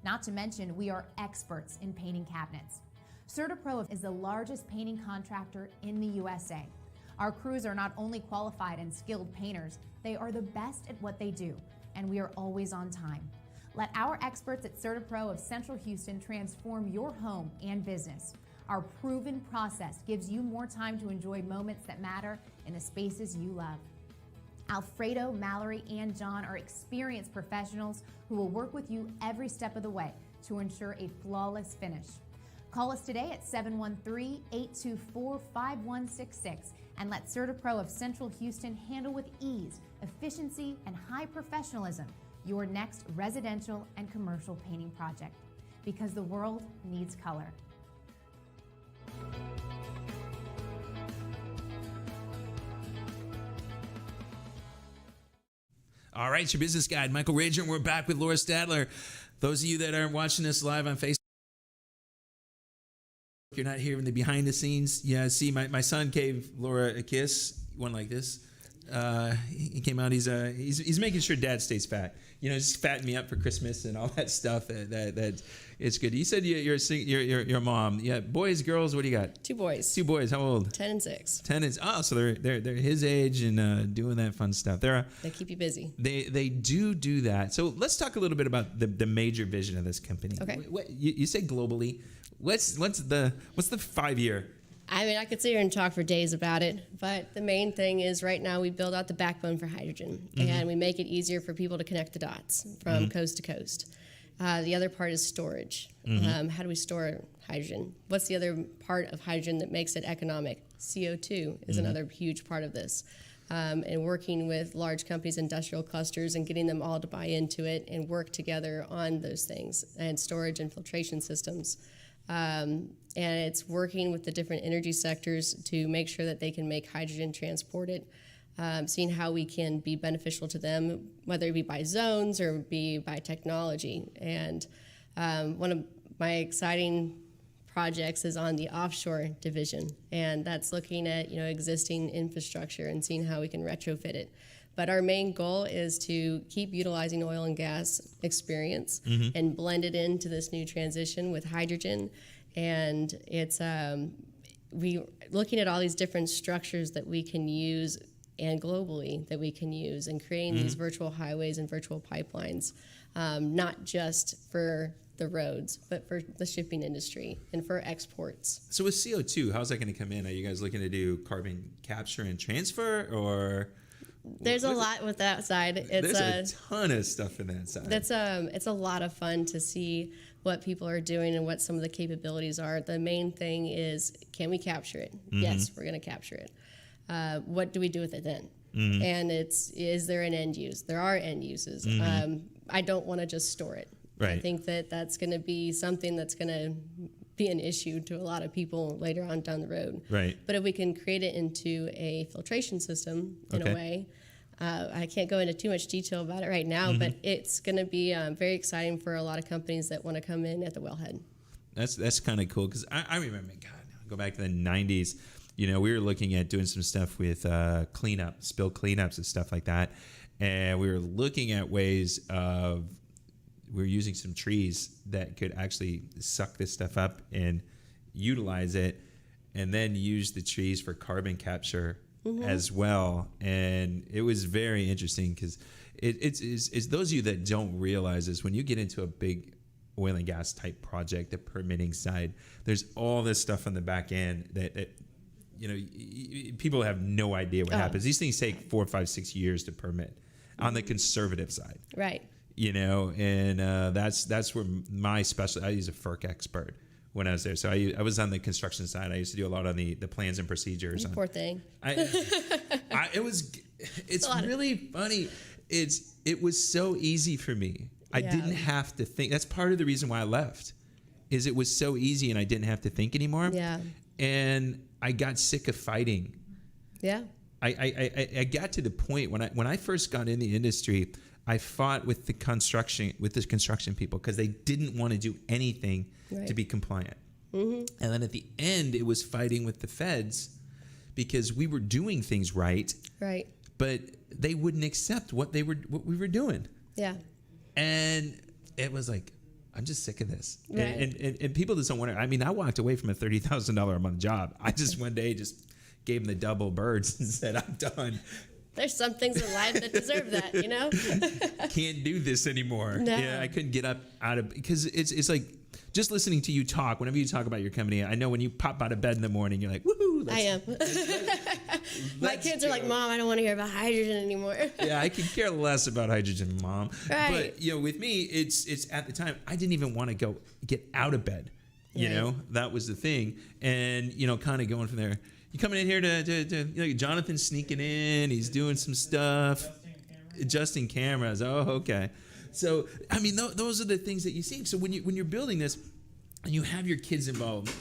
Speaker 7: Not to mention, we are experts in painting cabinets. CertaPro is the largest painting contractor in the USA. Our crews are not only qualified and skilled painters, they are the best at what they do, and we are always on time. Let our experts at CertaPro of Central Houston transform your home and business. Our proven process gives you more time to enjoy moments that matter in the spaces you love. Alfredo, Mallory, and John are experienced professionals who will work with you every step of the way to ensure a flawless finish. Call us today at 713-824-5166 and let CertaPro of Central Houston handle with ease, efficiency, and high professionalism your next residential and commercial painting project, because the world needs color.
Speaker 5: All right, it's your business guide, Michael Rager, and we're back with Laura Stadler. Those of you that are watching us live on Facebook, if you're not here in the behind the scenes, yeah, see, my son gave Laura a kiss, one like this. He came out. He's making sure Dad stays fat. Just fatten me up for Christmas and all that stuff. That it's good. You said you're a mom. Yeah, boys, girls. What do you got?
Speaker 8: 2 boys.
Speaker 5: 2 boys. How old?
Speaker 8: 10 and 6.
Speaker 5: 10 is so they're his age and doing that fun stuff.
Speaker 8: They keep you busy.
Speaker 5: They do that. So let's talk a little bit about the major vision of this company.
Speaker 8: Okay.
Speaker 5: You say globally. What's the 5-year?
Speaker 8: I mean, I could sit here and talk for days about it, but the main thing is right now we build out the backbone for hydrogen, and we make it easier for people to connect the dots from coast to coast. The other part is storage. How do we store hydrogen? What's the other part of hydrogen that makes it economic? CO2 is another huge part of this. And working with large companies, industrial clusters, and getting them all to buy into it and work together on those things, and storage and filtration systems. And it's working with the different energy sectors to make sure that they can make hydrogen transported, seeing how we can be beneficial to them, whether it be by zones or be by technology. And one of my exciting projects is on the offshore division, and that's looking at existing infrastructure and seeing how we can retrofit it. But our main goal is to keep utilizing oil and gas experience and blend it into this new transition with hydrogen. And it's we looking at all these different structures that we can use and globally that we can use, and creating these virtual highways and virtual pipelines, not just for the roads, but for the shipping industry and for exports.
Speaker 5: So with CO2, how's that going to come in? Are you guys looking to do carbon capture and transfer, or?
Speaker 8: There's a lot with that side.
Speaker 5: There's a ton of stuff in that side.
Speaker 8: It's a lot of fun to see what people are doing and what some of the capabilities are. The main thing is, can we capture it? Yes, we're going to capture it. What do we do with it then? And is there an end use? There are end uses. I don't want to just store it.
Speaker 5: Right.
Speaker 8: I think that's going to be something that's going to be an issue to a lot of people later on down the road.
Speaker 5: Right.
Speaker 8: But if we can create it into a filtration system in a way, I can't go into too much detail about it right now, but it's going to be very exciting for a lot of companies that want to come in at the wellhead.
Speaker 5: That's kind of cool, because I remember, go back to the 90s. We were looking at doing some stuff with spill cleanups and stuff like that, and we were looking at ways of. We were using some trees that could actually suck this stuff up and utilize it, and then use the trees for carbon capture as well. And it was very interesting, because it's those of you that don't realize this, when you get into a big oil and gas type project, the permitting side, there's all this stuff on the back end that people have no idea what happens. These things take 4, 5, 6 years to permit on the conservative side.
Speaker 8: Right.
Speaker 5: And that's where my specialty. I was a FERC expert when I was there, so I was on the construction side. I used to do a lot on the plans and procedures.
Speaker 8: Poor thing.
Speaker 5: It's really funny. It was so easy for me. I didn't have to think. That's part of the reason why I left. Is it was so easy and I didn't have to think anymore. Yeah. And I got sick of fighting. Yeah. I got to the point when I first got in the industry. I fought with the construction people, because they didn't want to do anything to be compliant. And then at the end, it was fighting with the feds, because we were doing things right, but they wouldn't accept what we were doing. Yeah. And it was like, I'm just sick of this. Right. And people just don't want to. I mean, I walked away from a $30,000 a month job. I just one day just gave them the double birds and said, I'm done.
Speaker 8: There's some things in life that deserve that,
Speaker 5: Can't do this anymore. No. Yeah, I couldn't get up out of, because it's like just listening to you talk. Whenever you talk about your company, I know when you pop out of bed in the morning, you're like, woohoo!
Speaker 8: I am. My kids are like, Mom, I don't want to hear about hydrogen anymore.
Speaker 5: Yeah, I could care less about hydrogen, Mom. Right. But with me, it's at the time I didn't even want to get out of bed. That was the thing, and kind of going from there. You coming in here to Jonathan's sneaking in. He's doing some stuff, adjusting cameras. Oh, okay. So I mean, those are the things that you see. So when you're building this, and you have your kids involved,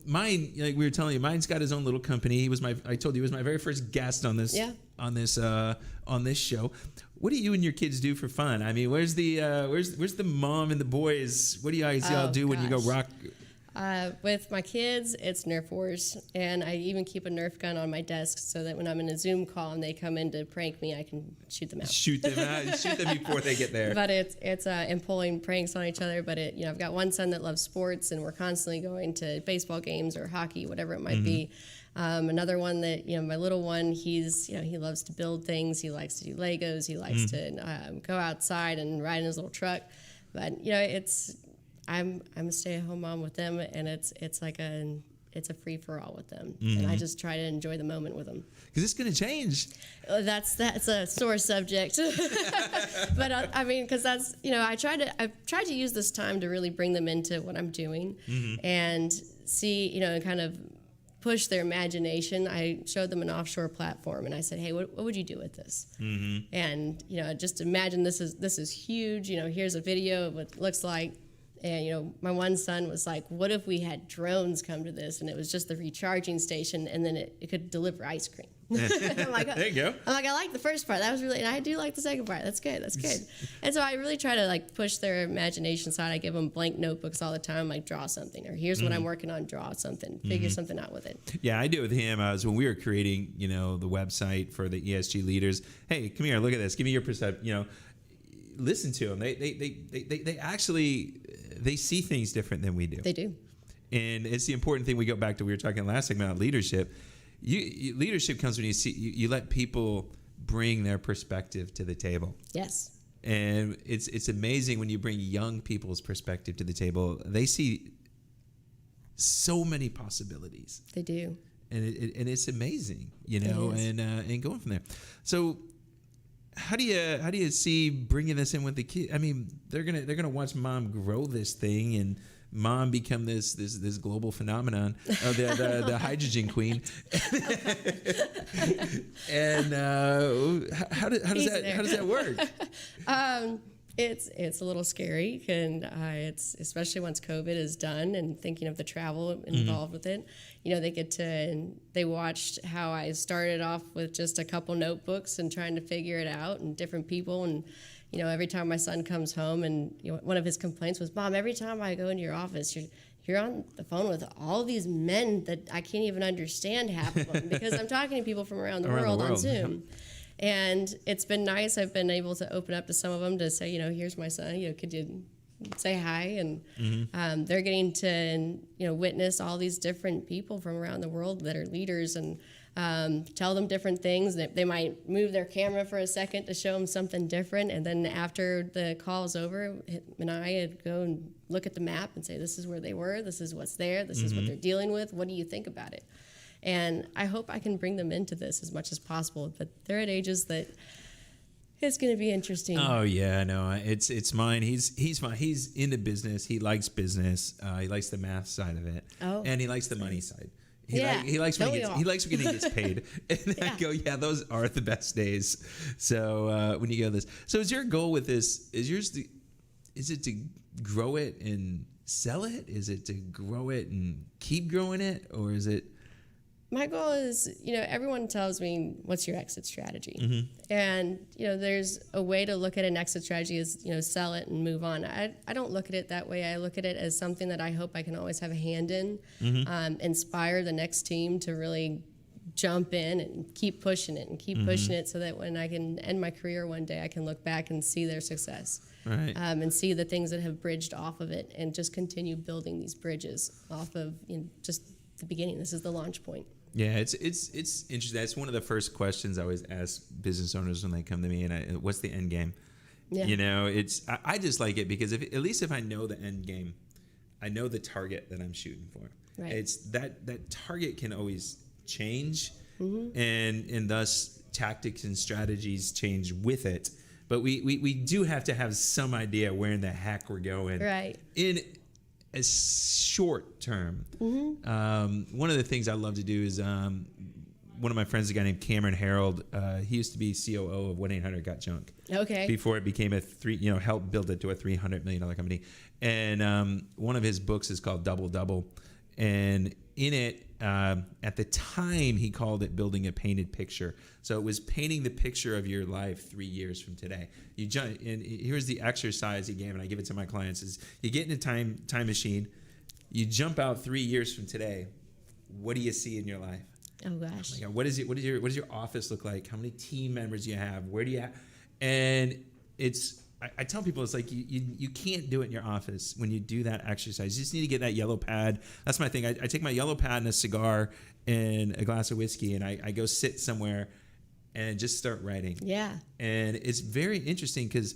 Speaker 5: mine, like we were telling you, mine's got his own little company. I told you, he was my very first guest on this on this show. What do you and your kids do for fun? I mean, where's the mom and the boys? What do you guys all do when you go rock?
Speaker 8: With my kids, it's Nerf wars, and I even keep a Nerf gun on my desk so that when I'm in a Zoom call and they come in to prank me, I can shoot them out. Shoot them before they get there. But it's and pulling pranks on each other. But I've got one son that loves sports, and we're constantly going to baseball games or hockey, whatever it might be. Another one that my little one, he loves to build things. He likes to do Legos. He likes to go outside and ride in his little truck. But I'm a stay-at-home mom with them, and it's like it's a free for all with them, and I just try to enjoy the moment with them.
Speaker 5: Because it's going to change.
Speaker 8: That's a sore subject, but I mean, because that's I've tried to use this time to really bring them into what I'm doing and see and kind of push their imagination. I showed them an offshore platform, and I said, "Hey, what would you do with this?" And just imagine this is huge. Here's a video of what it looks like. And, my one son was like, what if we had drones come to this and it was just the recharging station and then it could deliver ice cream? I'm like,
Speaker 5: there you go.
Speaker 8: I'm like, I like the first part. That was really, and I do like the second part. That's good. And so I really try to push their imagination side. I give them blank notebooks all the time, draw something, or here's what I'm working on, draw something, figure something out with it.
Speaker 5: Yeah, I do it with him. When we were creating, the website for the ESG leaders. Hey, come here, look at this. Give me your perception. Listen to them. They actually they see things different than we do.
Speaker 8: They do.
Speaker 5: And it's the important thing. We go back to, we were talking last segment about leadership. Leadership comes when you let people bring their perspective to the table.
Speaker 8: Yes.
Speaker 5: And it's amazing when you bring young people's perspective to the table. They see so many possibilities.
Speaker 8: They do.
Speaker 5: And it's amazing, and going from there. So how do you see bringing this in with the kids? I mean, they're gonna watch mom grow this thing and mom become this global phenomenon, the hydrogen queen. And how does that work?
Speaker 8: It's a little scary, and it's especially once COVID is done and thinking of the travel involved with it. They watched how I started off with just a couple notebooks and trying to figure it out and different people. And, every time my son comes home and one of his complaints was, Mom, every time I go into your office, you're on the phone with all these men that I can't even understand half of them because I'm talking to people from around the world on Zoom. Yeah. And it's been nice. I've been able to open up to some of them to say, here's my son. Could you say hi? And they're getting to, witness all these different people from around the world that are leaders and tell them different things. They might move their camera for a second to show them something different. And then after the call is over, him and I would go and look at the map and say, this is where they were. This is what's there. This is what they're dealing with. What do you think about it? And I hope I can bring them into this as much as possible. But they're at ages that it's going to be interesting.
Speaker 5: Oh yeah, no, it's mine. He's fine. He's into business. He likes business. He likes the math side of it.
Speaker 8: Oh,
Speaker 5: and he likes the money side. He likes when he gets paid. And I go, yeah, those are the best days. So when you go this, so is your goal with this? Is it to grow it and sell it? Is it to grow it and keep growing it, or is it?
Speaker 8: My goal is, everyone tells me, what's your exit strategy? And, there's a way to look at an exit strategy is, sell it and move on. I don't look at it that way. I look at it as something that I hope I can always have a hand in, inspire the next team to really jump in and keep pushing it pushing it so that when I can end my career one day, I can look back and see their success.
Speaker 5: Right.
Speaker 8: And see the things that have bridged off of it and just continue building these bridges off of just the beginning. This is the launch point.
Speaker 5: Yeah, it's interesting. That's one of the first questions I always ask business owners when they come to me. And what's the end game? Yeah. I just like it because at least if I know the end game, I know the target that I'm shooting for.
Speaker 8: Right.
Speaker 5: It's that target can always change, and thus tactics and strategies change with it. But we do have to have some idea where in the heck we're going.
Speaker 8: Right.
Speaker 5: In a short term. One of the things I love to do is one of my friends, a guy named Cameron Harold, he used to be COO of 1-800-GOT-JUNK.
Speaker 8: Okay.
Speaker 5: Before it became helped build it to a $300 million company. And one of his books is called Double Double. And in it, at the time, he called it Building a Painted Picture. So it was painting the picture of your life 3 years from today. And here's the exercise he gave, and I give it to my clients: is you get in a time machine, you jump out 3 years from today. What do you see in your life?
Speaker 8: Oh gosh.
Speaker 5: Oh my God, what does your office look like? How many team members do you have? Where do you have? And I tell people it's like you can't do it in your office when you do that exercise. You just need to get that yellow pad. That's my thing. I take my yellow pad and a cigar and a glass of whiskey, and I go sit somewhere and just start writing.
Speaker 8: Yeah.
Speaker 5: And it's very interesting because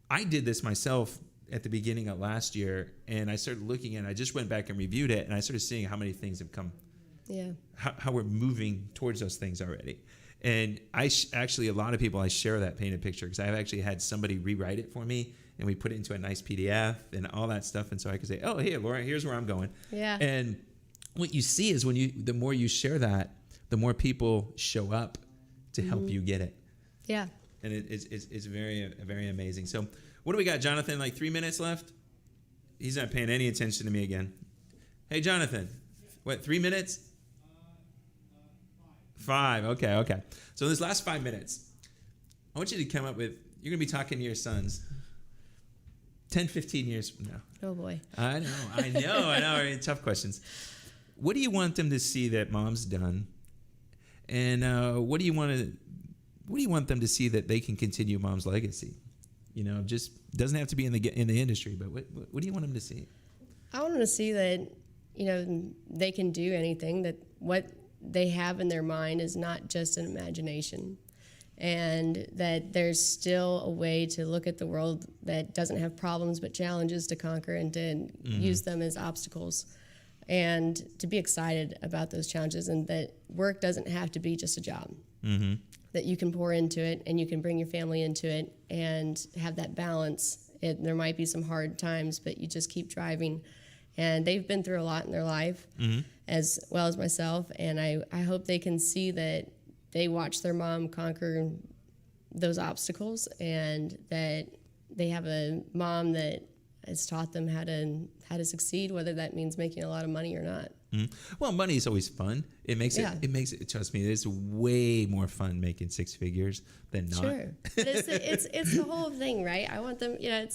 Speaker 5: I did this myself at the beginning of last year, and I started looking at it. I just went back and reviewed it, and I started seeing how many things have come.
Speaker 8: Yeah.
Speaker 5: How we're moving towards those things already. And actually, a lot of people, I share that painted picture because I've actually had somebody rewrite it for me, and we put it into a nice PDF and all that stuff. And so I could say, oh, hey, Laura, here's where I'm going.
Speaker 8: Yeah.
Speaker 5: And what you see is the more you share that, the more people show up to help you get it.
Speaker 8: Yeah.
Speaker 5: And it's very, very amazing. So what do we got, Jonathan? Like 3 minutes left? He's not paying any attention to me again. Hey, Jonathan, what, 3 minutes? 5. Okay. So this last 5 minutes, I want you to come up with, you're going to be talking to your sons 10, 15 years from now.
Speaker 8: Oh, boy.
Speaker 5: I know. Right? Tough questions. What do you want them to see that mom's done? And what do you want them to see that they can continue mom's legacy? You know, just doesn't have to be in the industry, but what do you want them to see?
Speaker 8: I want them to see that, you know, they can do anything, that what they have in their mind is not just an imagination, and that there's still a way to look at the world that doesn't have problems but challenges to conquer, and to use them as obstacles, and to be excited about those challenges, and that work doesn't have to be just a job. That you can pour into it and you can bring your family into it and have that balance. There might be some hard times, but you just keep driving. And they've been through a lot in their life, as well as myself. And I hope they can see that they watch their mom conquer those obstacles, and that they have a mom that has taught them how to succeed, whether that means making a lot of money or not.
Speaker 5: Well, money is always fun. It makes it. Trust me, it's way more fun making 6 figures than not.
Speaker 8: Sure, but it's the whole thing, right? I want them. You know,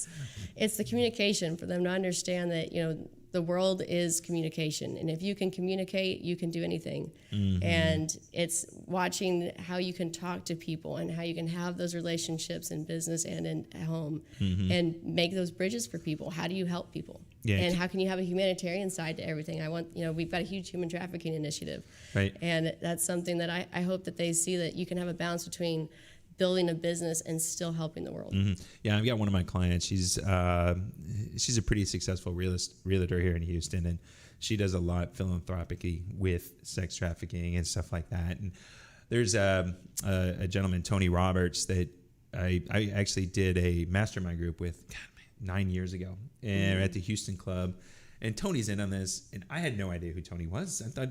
Speaker 8: it's the communication for them to understand that, you know, the world is communication, and if you can communicate, you can do anything. And it's watching how you can talk to people and how you can have those relationships in business and at home, and make those bridges for people. How do you help people?
Speaker 5: Yeah.
Speaker 8: And how can you have a humanitarian side to everything? We've got a huge human trafficking initiative,
Speaker 5: right?
Speaker 8: And that's something that I hope that they see, that you can have a balance between building a business and still helping the world.
Speaker 5: Yeah, I've got one of my clients. She's a pretty successful realtor here in Houston, and she does a lot philanthropically with sex trafficking and stuff like that. And there's a gentleman, Tony Roberts, that I actually did a mastermind group with 9 years ago, and at the Houston Club. And Tony's in on this, and I had no idea who Tony was. I thought,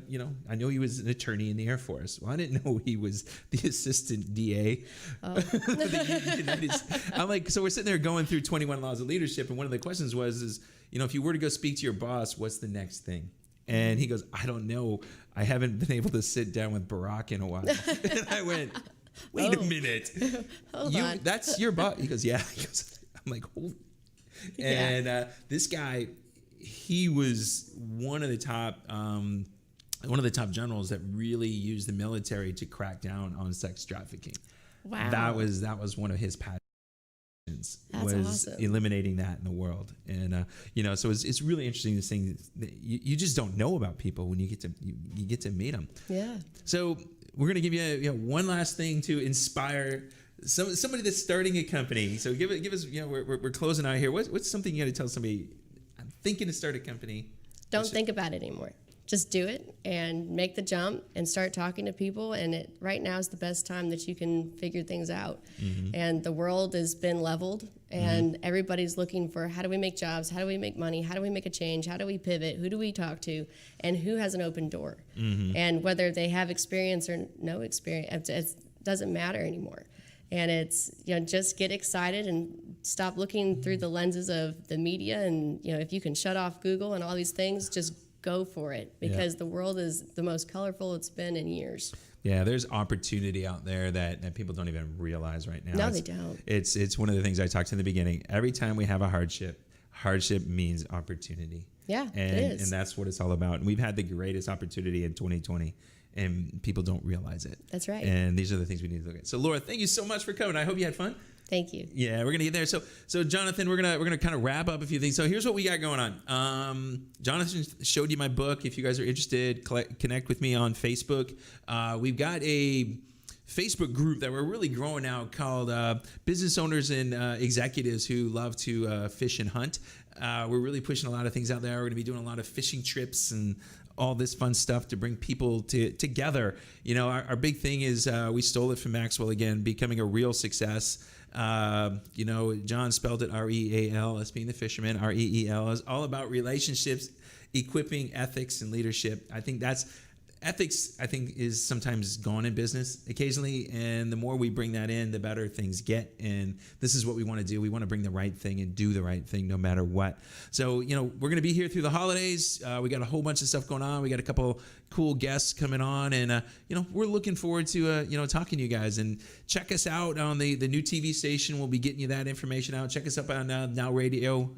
Speaker 5: I know he was an attorney in the Air Force. Well, I didn't know he was the assistant DA for the United States. I'm like, so we're sitting there going through 21 laws of leadership, and one of the questions is, if you were to go speak to your boss, what's the next thing? And he goes, I don't know. I haven't been able to sit down with Barack in a while. And I went, wait a minute.
Speaker 8: Hold on.
Speaker 5: That's your boss? He goes, yeah. He goes, I'm like, holy. And this guy, he was one of the top generals that really used the military to crack down on sex trafficking.
Speaker 8: Wow,
Speaker 5: that was one of his passions.
Speaker 8: That's awesome.
Speaker 5: Eliminating that in the world. And so it's really interesting, this thing that you just don't know about people when you get to meet them.
Speaker 8: Yeah.
Speaker 5: So we're gonna give you one last thing to inspire somebody that's starting a company. So give us we're closing out here. What's something you got to tell somebody? I'm thinking to start a company.
Speaker 8: Don't think about it anymore. Just do it and make the jump and start talking to people. And right now is the best time that you can figure things out. And the world has been leveled, and everybody's looking for, how do we make jobs? How do we make money? How do we make a change? How do we pivot? Who do we talk to? And who has an open door? And whether they have experience or no experience, it doesn't matter anymore. And it's, just get excited and stop looking through the lenses of the media. And, if you can shut off Google and all these things, just go for it, because the world is the most colorful it's been in years.
Speaker 5: Yeah, there's opportunity out there that people don't even realize right now.
Speaker 8: No, they don't.
Speaker 5: It's one of the things I talked in the beginning. Every time we have a hardship means opportunity.
Speaker 8: Yeah,
Speaker 5: and,
Speaker 8: it is.
Speaker 5: And that's what it's all about. And we've had the greatest opportunity in 2020. And people don't realize it.
Speaker 8: That's right.
Speaker 5: And these are the things we need to look at. So, Laura, thank you so much for coming. I hope you had fun.
Speaker 8: Thank you.
Speaker 5: Yeah, we're gonna get there. So Jonathan, we're gonna kind of wrap up a few things. So here's what we got going on. Jonathan showed you my book. If you guys are interested, connect with me on Facebook. We've got a Facebook group that we're really growing out called Business Owners and Executives Who Love to Fish and Hunt. We're really pushing a lot of things out there. We're going to be doing a lot of fishing trips and all this fun stuff to bring people together. You know, our big thing is we stole it from Maxwell again, becoming a real success. You know, John spelled it R-E-A-L, us being the fisherman, R-E-E-L. It's all about relationships, equipping ethics and leadership. Ethics, I think, is sometimes gone in business occasionally, and the more we bring that in, the better things get. And this is what we want to do. We want to bring the right thing and do the right thing no matter what. So, you know, we're going to be here through the holidays. We got a whole bunch of stuff going on. We got a couple cool guests coming on, and you know, we're looking forward to you know, talking to you guys. And check us out on the new TV station. We'll be getting you that information out. Check us up on Now Radio,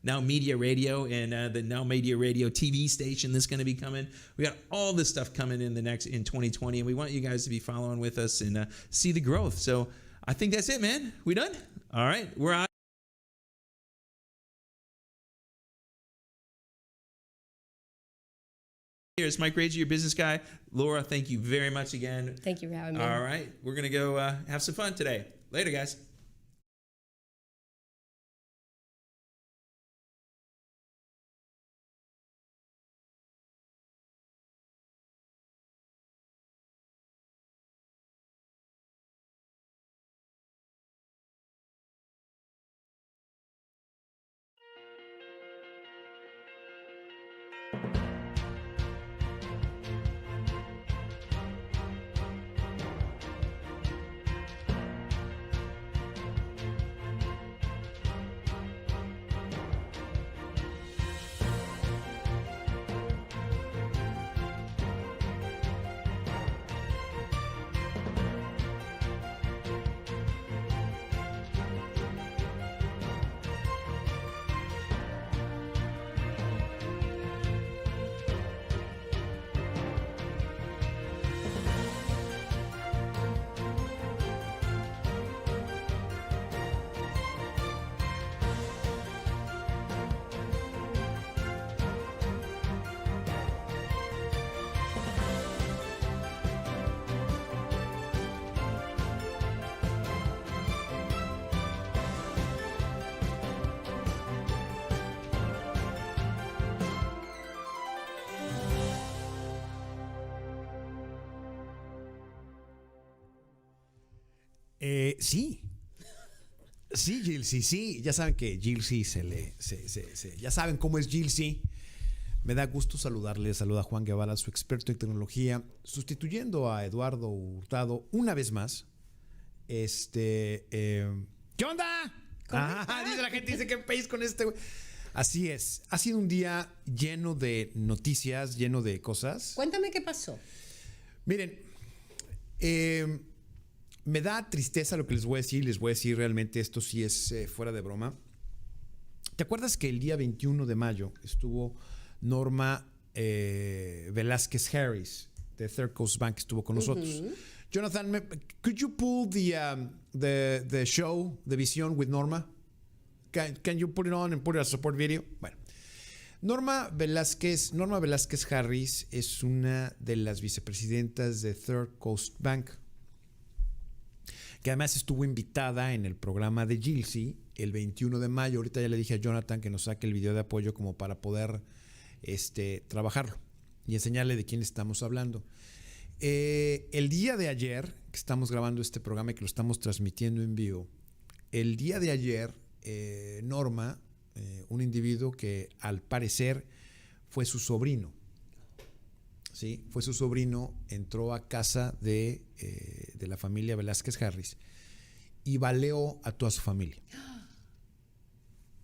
Speaker 5: Now Media Radio, and the Now Media Radio TV station that's going to be coming. We got all this stuff coming in 2020, and we want you guys to be following with us and see the growth. So I think that's it, man. We done? All right, we're out. Here's Mike Rager, your business guy. Laura, thank you very much again.
Speaker 8: Thank you for having me.
Speaker 5: All right, we're gonna go have some fun today. Later, guys.
Speaker 11: Sí. Sí, Gilsey, sí. Ya saben que Gilsey ya saben cómo es Gilsey. Me da gusto saludarles. Saluda a Juan Guevara, su experto en tecnología, sustituyendo a Eduardo Hurtado una vez más. ¿Qué onda? Dice la gente, dice que país con este güey. Así es. Ha sido un día lleno de noticias, lleno de cosas.
Speaker 12: Cuéntame qué pasó.
Speaker 11: Miren, me da tristeza lo que les voy a decir. Les voy a decir realmente, esto sí es fuera de broma. ¿Te acuerdas que el día 21 de mayo estuvo Norma Velázquez Harris de Third Coast Bank, estuvo con nosotros? Jonathan, could you pull the show, the Visión with Norma? Can you put it on and put it as a support video? Bueno, Norma Velázquez Harris es una de las vicepresidentas de Third Coast Bank, que además estuvo invitada en el programa de Gilsey el 21 de mayo. Ahorita ya le dije a Jonathan que nos saque el video de apoyo como para poder trabajarlo y enseñarle de quién estamos hablando. El día de ayer, que estamos grabando este programa y que lo estamos transmitiendo en vivo, el día de ayer, Norma, un individuo que al parecer fue su sobrino, ¿sí? Fue su sobrino, entró a casa de la familia Velázquez Harris y baleó a toda su familia.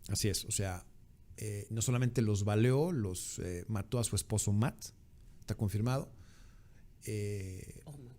Speaker 11: Así es, o sea, no solamente los baleó, los mató a su esposo Matt, está confirmado.